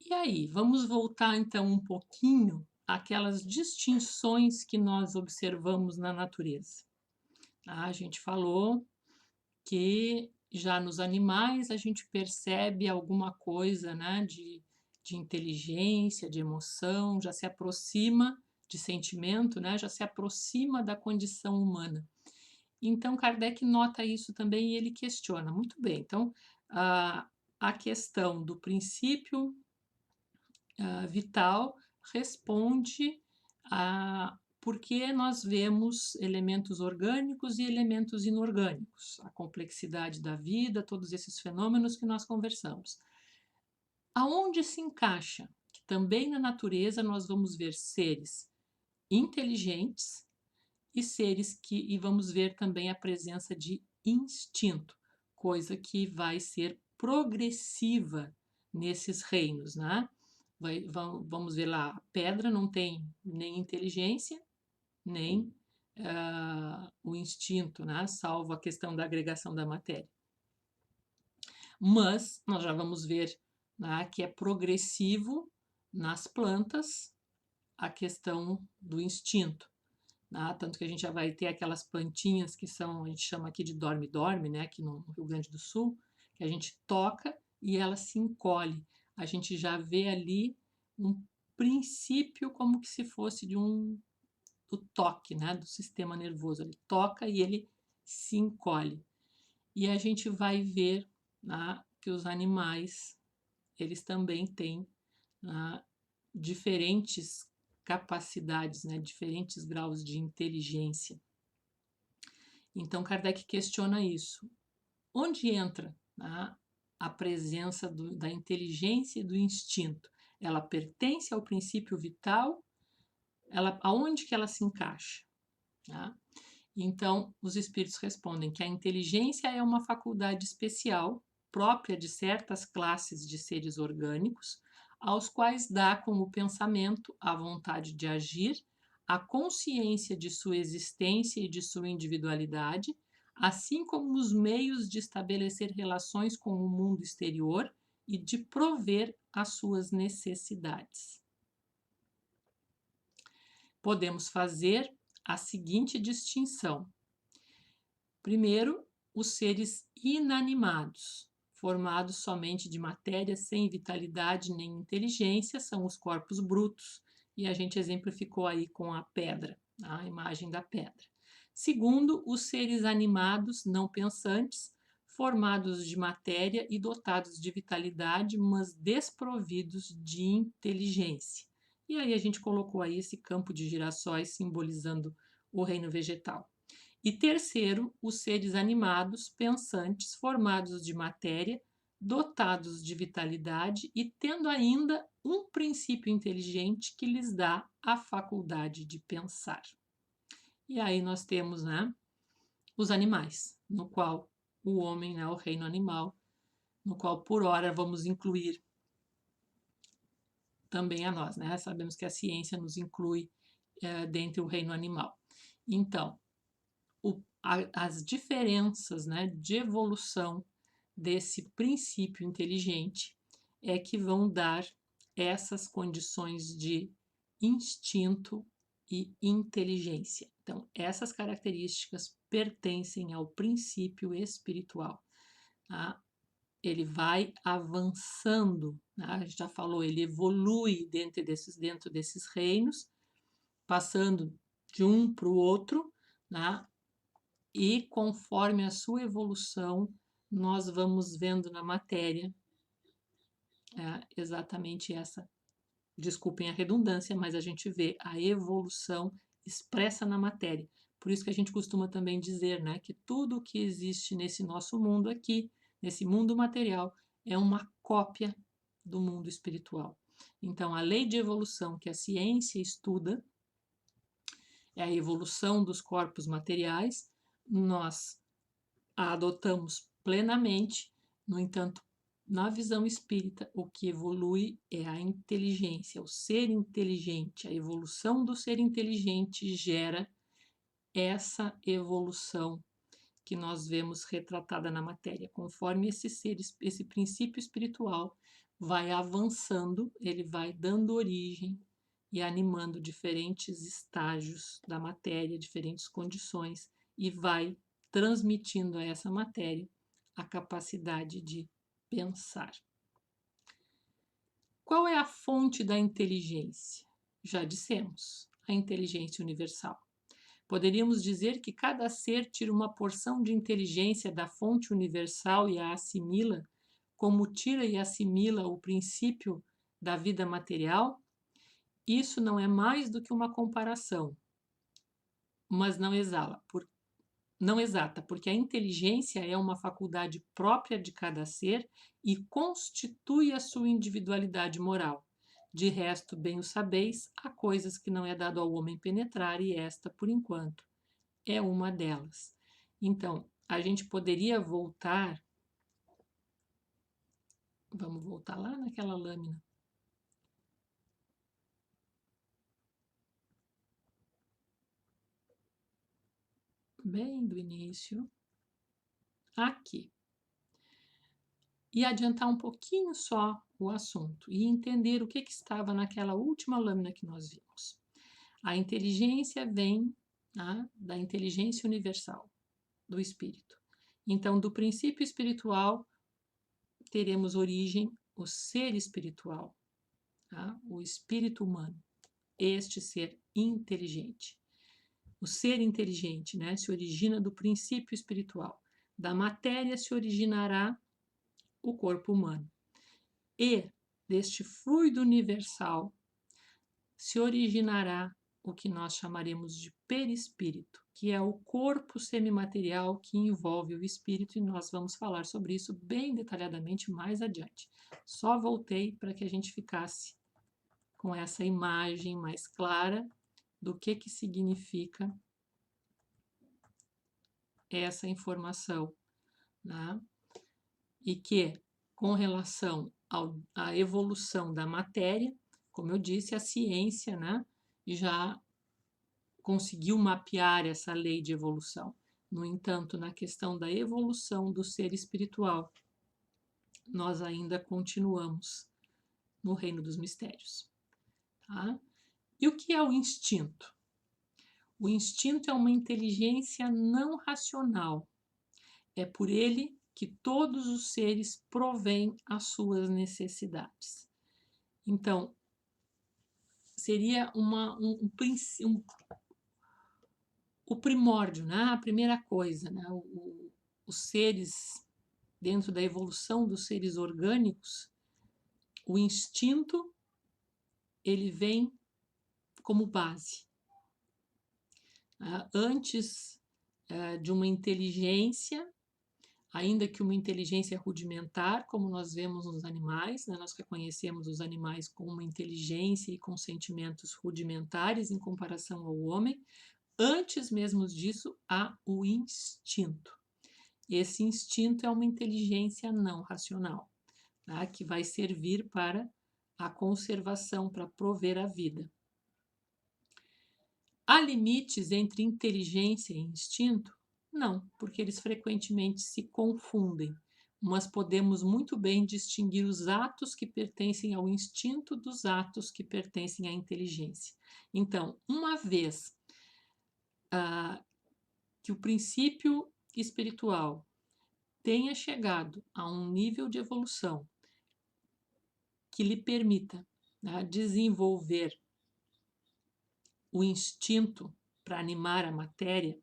E aí, vamos voltar então um pouquinho àquelas distinções que nós observamos na natureza. A gente falou que já nos animais a gente percebe alguma coisa, né, de inteligência, de emoção, já se aproxima de sentimento, né, já se aproxima da condição humana. Então, Kardec nota isso também e ele questiona. Muito bem, então, a questão do princípio vital responde a por que nós vemos elementos orgânicos e elementos inorgânicos, a complexidade da vida, todos esses fenômenos que nós conversamos. Aonde se encaixa que também na natureza nós vamos ver seres inteligentes e vamos ver também a presença de instinto, coisa que vai ser progressiva nesses reinos, né? Vamos ver lá, a pedra não tem nem inteligência, nem o instinto, né? Salvo a questão da agregação da matéria. Mas nós já vamos ver, né, que é progressivo nas plantas a questão do instinto. Né? Tanto que a gente já vai ter aquelas plantinhas que são, a gente chama aqui de dorme-dorme, né? Aqui no Rio Grande do Sul, que a gente toca e ela se encolhe. A gente já vê ali um princípio como que se fosse do toque, né, do sistema nervoso. Ele toca e ele se encolhe. E a gente vai ver, né, que os animais, eles também têm, né, diferentes capacidades, né, diferentes graus de inteligência. Então, Kardec questiona isso. Onde entra, né, a presença da inteligência e do instinto? Ela pertence ao princípio vital? Aonde que ela se encaixa? Tá? Então, os espíritos respondem que a inteligência é uma faculdade especial, própria de certas classes de seres orgânicos, aos quais dá como pensamento a vontade de agir, a consciência de sua existência e de sua individualidade, assim como os meios de estabelecer relações com o mundo exterior e de prover as suas necessidades. Podemos fazer a seguinte distinção. Primeiro, os seres inanimados, formados somente de matéria, sem vitalidade nem inteligência, são os corpos brutos, e a gente exemplificou aí com a pedra, a imagem da pedra. Segundo, os seres animados, não pensantes, formados de matéria e dotados de vitalidade, mas desprovidos de inteligência. E aí a gente colocou aí esse campo de girassóis simbolizando o reino vegetal. E terceiro, os seres animados, pensantes, formados de matéria, dotados de vitalidade e tendo ainda um princípio inteligente que lhes dá a faculdade de pensar. E aí nós temos, né, os animais, no qual o homem, né, o reino animal, no qual por hora vamos incluir também a nós, né? Sabemos que a ciência nos inclui dentro do reino animal. Então, as diferenças, né, de evolução desse princípio inteligente é que vão dar essas condições de instinto e inteligência. Então, essas características pertencem ao princípio espiritual. Tá? Ele vai avançando, né? A gente já falou, ele evolui dentro desses reinos, passando de um para o outro, né? E conforme a sua evolução, nós vamos vendo na matéria exatamente essa, desculpem a redundância, mas a gente vê a evolução expressa na matéria. Por isso que a gente costuma também dizer, né, que tudo que existe nesse nosso mundo aqui, nesse mundo material, é uma cópia do mundo espiritual. Então, a lei de evolução que a ciência estuda é a evolução dos corpos materiais, nós a adotamos plenamente, no entanto, na visão espírita, o que evolui é a inteligência, o ser inteligente. A evolução do ser inteligente gera essa evolução que nós vemos retratada na matéria. Conforme esse princípio espiritual vai avançando, ele vai dando origem e animando diferentes estágios da matéria, diferentes condições, e vai transmitindo a essa matéria a capacidade de pensar. Qual é a fonte da inteligência? Já dissemos, a inteligência universal. Poderíamos dizer que cada ser tira uma porção de inteligência da fonte universal e a assimila, como tira e assimila o princípio da vida material? Isso não é mais do que uma comparação, mas não exata, porque a inteligência é uma faculdade própria de cada ser e constitui a sua individualidade moral. De resto, bem o sabeis, há coisas que não é dado ao homem penetrar, e esta, por enquanto, é uma delas. Então, a gente poderia voltar, vamos voltar lá naquela lâmina. Bem do início, aqui. E adiantar um pouquinho só o assunto e entender o que estava naquela última lâmina que nós vimos. A inteligência vem da inteligência universal, do espírito. Então, do princípio espiritual, teremos origem o ser espiritual, o espírito humano, este ser inteligente. O ser inteligente, né, se origina do princípio espiritual. Da matéria se originará o corpo humano. E deste fluido universal se originará o que nós chamaremos de perispírito, que é o corpo semimaterial que envolve o espírito, e nós vamos falar sobre isso bem detalhadamente mais adiante. Só voltei para que a gente ficasse com essa imagem mais clara do que significa essa informação, né? E que, com relação à evolução da matéria, como eu disse, a ciência, né, já conseguiu mapear essa lei de evolução. No entanto, na questão da evolução do ser espiritual, nós ainda continuamos no reino dos mistérios. Tá? E o que é o instinto? O instinto é uma inteligência não racional. É por ele que todos os seres provêm as suas necessidades. Então, seria o primórdio, né? A primeira coisa, né? Os seres, dentro da evolução dos seres orgânicos, o instinto, ele vem como base. Antes de uma inteligência, ainda que uma inteligência rudimentar, como nós vemos nos animais, né? Nós reconhecemos os animais com uma inteligência e com sentimentos rudimentares em comparação ao homem. Antes mesmo disso, há o instinto. Esse instinto é uma inteligência não racional, tá? Que vai servir para a conservação, para prover a vida. Há limites entre inteligência e instinto? Não, porque eles frequentemente se confundem, mas podemos muito bem distinguir os atos que pertencem ao instinto dos atos que pertencem à inteligência. Então, uma vez que o princípio espiritual tenha chegado a um nível de evolução que lhe permita, né, desenvolver o instinto para animar a matéria,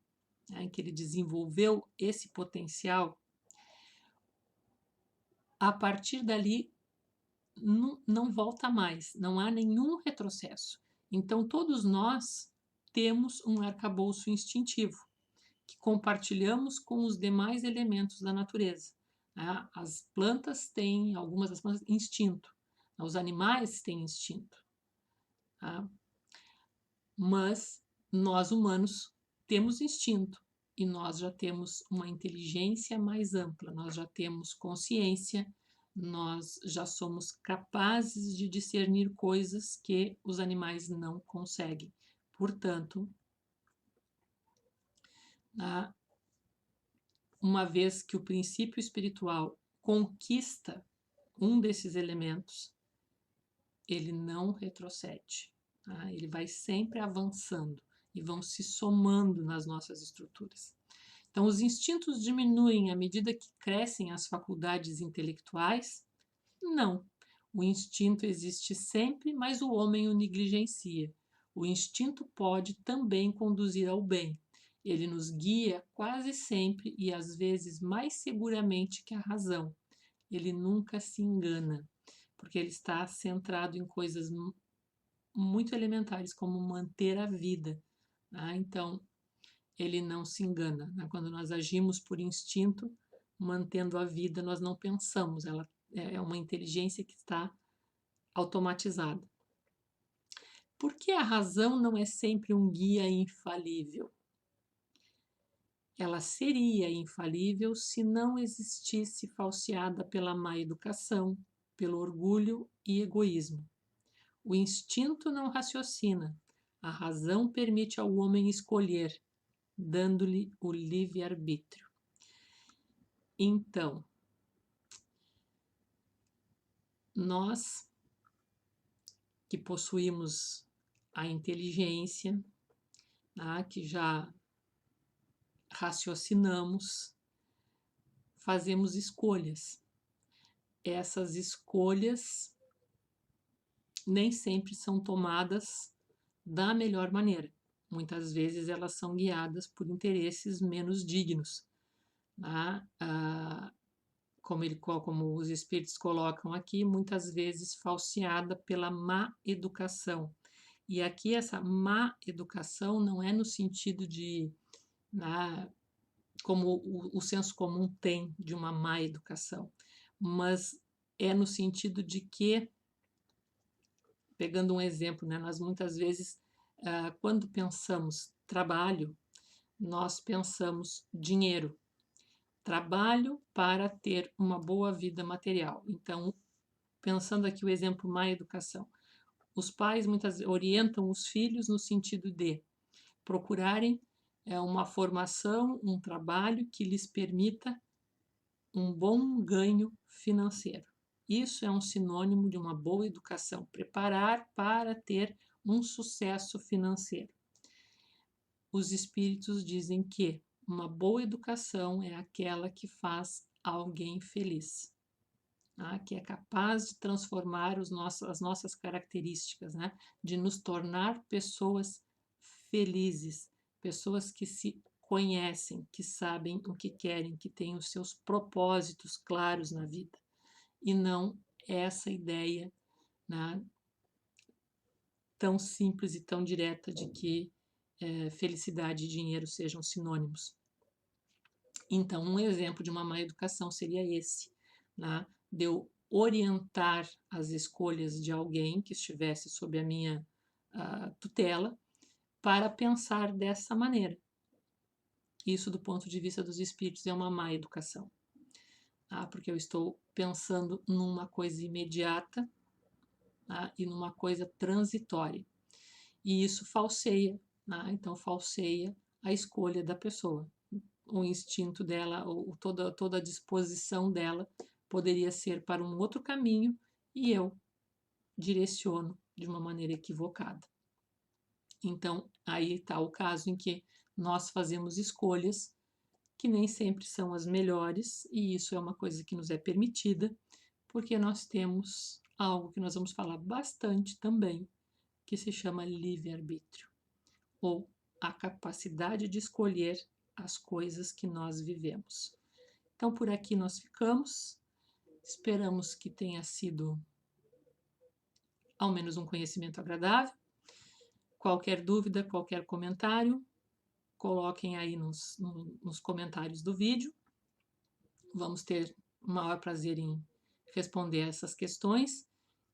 né, em que ele desenvolveu esse potencial, a partir dali não volta mais, não há nenhum retrocesso. Então, todos nós temos um arcabouço instintivo que compartilhamos com os demais elementos da natureza. Né? As plantas têm, algumas das plantas, instinto. Os animais têm instinto. Tá? Mas nós humanos temos instinto e nós já temos uma inteligência mais ampla, nós já temos consciência, nós já somos capazes de discernir coisas que os animais não conseguem. Portanto, uma vez que o princípio espiritual conquista um desses elementos, ele não retrocede. Tá? Ele vai sempre avançando e vão se somando nas nossas estruturas. Então, os instintos diminuem à medida que crescem as faculdades intelectuais? Não. O instinto existe sempre, mas o homem o negligencia. O instinto pode também conduzir ao bem. Ele nos guia quase sempre e às vezes mais seguramente que a razão. Ele nunca se engana, porque ele está centrado em coisas muito elementares, como manter a vida. Tá? Então, ele não se engana. Né? Quando nós agimos por instinto, mantendo a vida, nós não pensamos. Ela é uma inteligência que está automatizada. Por que a razão não é sempre um guia infalível? Ela seria infalível se não existisse falseada pela má educação, pelo orgulho e egoísmo. O instinto não raciocina, a razão permite ao homem escolher, dando-lhe o livre-arbítrio. Então, nós que possuímos a inteligência, que já raciocinamos, fazemos escolhas. Essas escolhas nem sempre são tomadas da melhor maneira. Muitas vezes elas são guiadas por interesses menos dignos. Como os espíritos colocam aqui, muitas vezes falseada pela má educação. E aqui essa má educação não é no sentido de, como o senso comum tem de uma má educação, mas é no sentido de que, pegando um exemplo, nós muitas vezes, quando pensamos trabalho, nós pensamos dinheiro. Trabalho para ter uma boa vida material. Então, pensando aqui o exemplo má educação, os pais muitas vezes orientam os filhos no sentido de procurarem uma formação, um trabalho que lhes permita um bom ganho financeiro. Isso é um sinônimo de uma boa educação, preparar para ter um sucesso financeiro. Os espíritos dizem que uma boa educação é aquela que faz alguém feliz, que é capaz de transformar as nossas características, de nos tornar pessoas felizes, pessoas que se conhecem, que sabem o que querem, que têm os seus propósitos claros na vida. E não essa ideia tão simples e tão direta de que felicidade e dinheiro sejam sinônimos. Então, um exemplo de uma má educação seria esse, de eu orientar as escolhas de alguém que estivesse sob a minha tutela para pensar dessa maneira. Isso, do ponto de vista dos espíritos, é uma má educação, porque eu estou pensando numa coisa imediata e numa coisa transitória. E isso falseia, então falseia a escolha da pessoa. O instinto dela, ou toda a disposição dela poderia ser para um outro caminho e eu direciono de uma maneira equivocada. Então, aí está o caso em que nós fazemos escolhas que nem sempre são as melhores, e isso é uma coisa que nos é permitida, porque nós temos algo que nós vamos falar bastante também, que se chama livre-arbítrio, ou a capacidade de escolher as coisas que nós vivemos. Então, por aqui nós ficamos. Esperamos que tenha sido ao menos um conhecimento agradável. Qualquer dúvida, qualquer comentário, coloquem aí nos comentários do vídeo. Vamos ter o maior prazer em responder essas questões.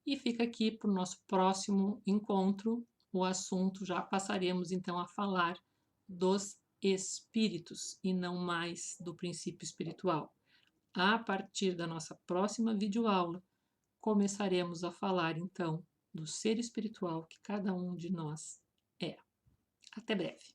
E fica aqui para o nosso próximo encontro o assunto. Já passaremos então a falar dos espíritos e não mais do princípio espiritual. A partir da nossa próxima videoaula, começaremos a falar então do ser espiritual que cada um de nós é. Até breve!